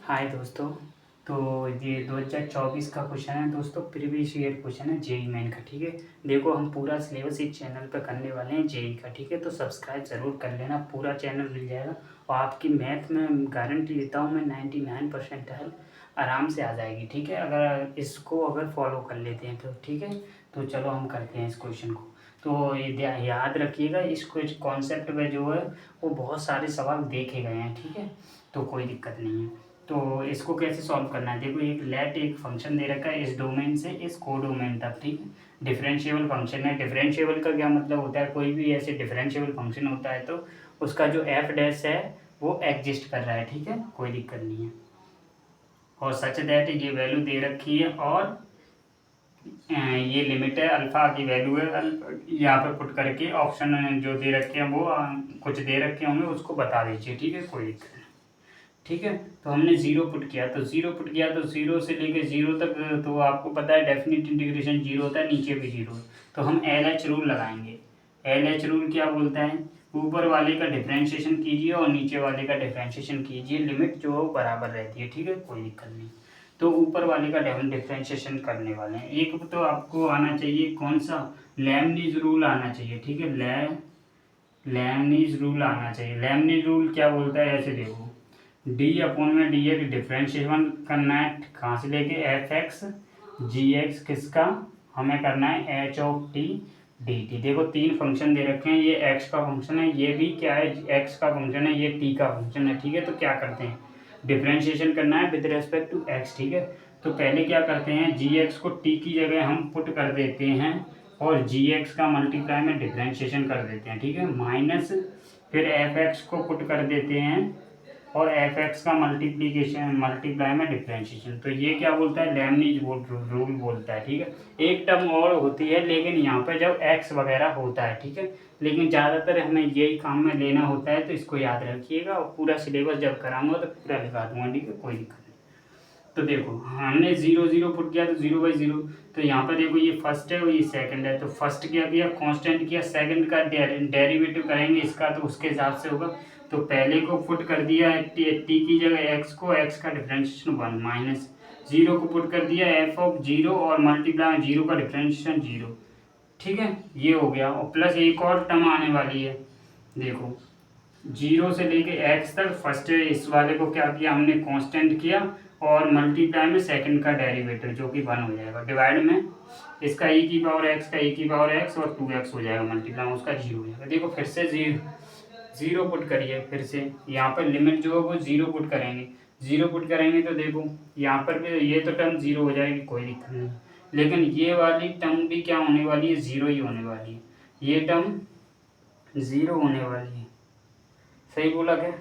हाय दोस्तों। तो ये 2024 का क्वेश्चन है दोस्तों, प्रीवियस ईयर क्वेश्चन है जेई मेन का। ठीक है, देखो हम पूरा सिलेबस इस चैनल पर करने वाले हैं जेई का। ठीक है, तो सब्सक्राइब ज़रूर कर लेना, पूरा चैनल मिल जाएगा। और आपकी मैथ में गारंटी देता हूँ मैं 99% आराम से आ जाएगी। ठीक है, अगर इसको फॉलो कर लेते हैं तो। ठीक है, तो चलो हम करते हैं इस क्वेश्चन को। तो ये याद रखिएगा, इस कुछ कॉन्सेप्ट में जो है वो बहुत सारे सवाल देखे गए हैं। ठीक है, तो कोई दिक्कत नहीं है। तो इसको कैसे सॉल्व करना है, देखो एक फंक्शन दे रखा है इस डोमेन से इस को डोमेन तक। ठीक है, डिफरेंशिएबल फंक्शन है। डिफरेंशिएबल का क्या मतलब होता है, कोई भी ऐसे डिफरेंशिएबल फंक्शन होता है तो उसका जो एफ डैश है वो एग्जिस्ट कर रहा है। ठीक है, कोई दिक्कत नहीं है। और सच दैट ये वैल्यू दे रखी है और ये लिमिट है, अल्फा की वैल्यू है। यहाँ पे पुट करके ऑप्शन जो दे रखे हैं वो कुछ दे रखे होंगे, उसको बता दीजिए। ठीक है, कोई दिक्कत नहीं। ठीक है, तो हमने जीरो पुट किया तो जीरो से लेके जीरो तक, तो आपको पता है डेफिनेट इंटीग्रेशन जीरो होता है, नीचे भी जीरो। तो हम एल एच रूल लगाएंगे। एल एच रूल क्या बोलता है, ऊपर वाले का डिफ्रेंशिएशन कीजिए और नीचे वाले का डिफ्रेंशिएशन कीजिए, लिमिट जो है वो बराबर रहती है। ठीक है, कोई दिक्कत नहीं। तो ऊपर वाले का डिफ्रेंशिएशन करने वाले हैं। एक तो आपको आना चाहिए कौन सा, लेमनीज रूल आना चाहिए। ठीक है, लेमनीज रूल आना चाहिए। लेमनीज रूल क्या बोलता है, ऐसे देखो, डी अपॉन में डी एक्स डिफ्रेंशिएशन करना है कहाँ से लेके, एफ एक्स जी एक्स किसका हमें करना है, H of T D T. देखो तीन फंक्शन दे रखे हैं, ये एक्स का फंक्शन है, ये भी क्या है एक्स का फंक्शन है, ये टी का फंक्शन है। ठीक है, तो क्या करते हैं, डिफ्रेंशिएशन करना है विद रेस्पेक्ट टू एक्स। ठीक है, तो पहले क्या करते हैं, जी एक्स को टी की जगह हम पुट कर देते हैं और जी एक्स का मल्टीप्लाई में डिफ्रेंशिएशन कर देते हैं। ठीक है, माइनस फिर एफ एक्स को पुट कर देते हैं और एफ एक्स का मल्टीप्लाई में डिफ्रेंशिएशन। तो ये क्या बोलता है, लेमनीज रूल बोलता है। ठीक है, एक टर्म और होती है लेकिन यहाँ पे जब एक्स वगैरह होता है। ठीक है, लेकिन ज़्यादातर हमें यही काम में लेना होता है, तो इसको याद रखिएगा और पूरा सिलेबस जब कराऊंगा तो पूरा लिखा दूंगा। ठीक है, कोई दिक्कत नहीं। तो देखो हमने जीरो जीरो पुट किया तो जीरो बाई जीरो, तो यहाँ पर देखो ये फर्स्ट है और ये सेकंड है। तो फर्स्ट क्या किया, कांस्टेंट किया, सेकंड का डेरिवेटिव करेंगे इसका तो उसके हिसाब से होगा। तो पहले को पुट कर दिया टी की जगह एक्स को, एक्स का डिफरेंशिएशन वन, माइनस जीरो को पुट कर दिया एफ ऑफ जीरो और मल्टीप्लाई जीरो का डिफरेंशिएशन जीरो। ठीक है, ये हो गया। और प्लस एक और टर्म आने वाली है, देखो जीरो से लेके एक्स तक फर्स्ट इस वाले को क्या किया हमने, कांस्टेंट किया और मल्टीप्लाई में सेकंड का डेरिवेटिव जो कि वन हो जाएगा, डिवाइड में इसका ई की पावर एक्स का ई की पावर एक्स और 2x हो जाएगा, मल्टीप्लाई उसका जीरो हो जाएगा। देखो फिर से जीरो पुट करिए, फिर से यहाँ पर लिमिट जो है वो जीरो पुट करेंगे। जीरो पुट करेंगे तो देखो यहाँ पर भी ये तो टर्म जीरो हो जाएगी, कोई दिक्कत नहीं। लेकिन ये वाली टर्म भी क्या होने वाली है, जीरो ही होने वाली है। ये टर्म जीरो होने वाली है, सही बोला क्या।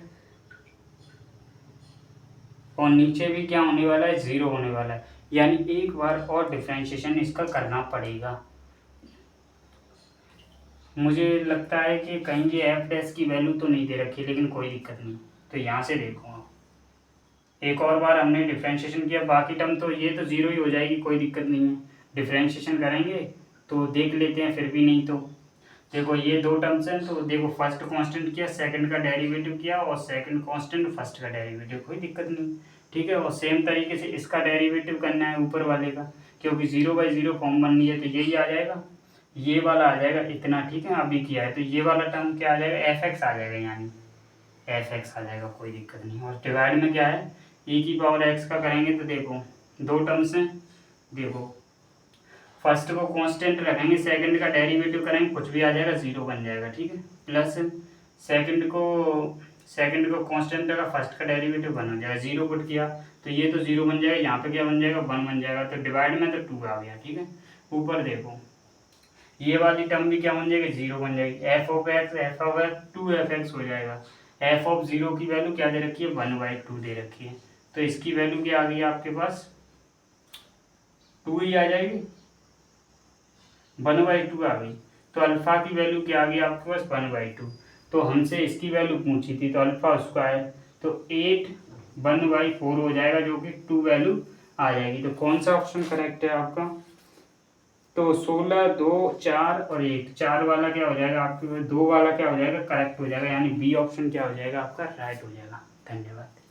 और नीचे भी क्या होने वाला है, जीरो होने वाला है। यानी एक बार और डिफरेंशिएशन इसका करना पड़ेगा। मुझे लगता है कि कहीं ये एफ डैश की वैल्यू तो नहीं दे रखी, लेकिन कोई दिक्कत नहीं। तो यहाँ से देखो एक और बार हमने डिफरेंशिएशन किया, बाकी टर्म तो ये तो जीरो ही हो जाएगी, कोई दिक्कत नहीं है। डिफरेंशिएशन करेंगे तो देख लेते हैं, फिर भी नहीं तो देखो ये दो टर्म्स हैं। तो देखो फर्स्ट कांस्टेंट किया, सेकंड का डेरिवेटिव किया और सेकंड कांस्टेंट फर्स्ट का डेरिवेटिव, कोई दिक्कत नहीं। ठीक है, और सेम तरीके से इसका डेरिवेटिव करना है ऊपर वाले का, क्योंकि जीरो बाई जीरो फॉर्म बननी है तो यही आ जाएगा, ये वाला आ जाएगा इतना। ठीक है, अभी किया है तो ये वाला टर्म क्या आ जाएगा, एफ एक्स आ जाएगा, यानी एफ एक्स आ जाएगा, कोई दिक्कत नहीं। और डिवाइड में क्या है, ई की पावर एक्स का करेंगे तो देखो दो टर्म्स हैं, देखो फर्स्ट को कांस्टेंट रखेंगे, सेकंड का डेरिवेटिव करेंगे, कुछ भी आ जाएगा, जीरो बन जाएगा। ठीक है, प्लस सेकंड को कांस्टेंट रखा, फर्स्ट का डेरिवेटिव वन हो जाएगा। जीरो पुट किया तो ये तो जीरो बन जाएगा, यहाँ पे क्या बन जाएगा, वन बन जाएगा। तो डिवाइड में तो टू आ गया। ठीक है, ऊपर देखो ये वाली टर्म भी क्या बन जाएगी, जीरो बन जाएगी। F of X to F X हो जाएगा। एफ ऑफ जीरो की वैल्यू क्या दे रखी है, वन बाई टू दे रखी है, तो इसकी वैल्यू क्या आ गई आपके पास, टू ही आ जाएगी, वन बाई टू आ गई। तो अल्फा की वैल्यू क्या आ गई आपके पास, वन बाई टू। तो हमसे इसकी वैल्यू पूछी थी तो अल्फा स्क्वायर तो 8 वन बाई फोर हो जाएगा, जो कि टू वैल्यू आ जाएगी। तो कौन सा ऑप्शन करेक्ट है आपका, तो 16 2 4 और 1, चार वाला क्या हो जाएगा आपके, दो वाला क्या हो जाएगा, करेक्ट हो जाएगा, यानी बी ऑप्शन क्या हो जाएगा आपका, राइट हो जाएगा। धन्यवाद।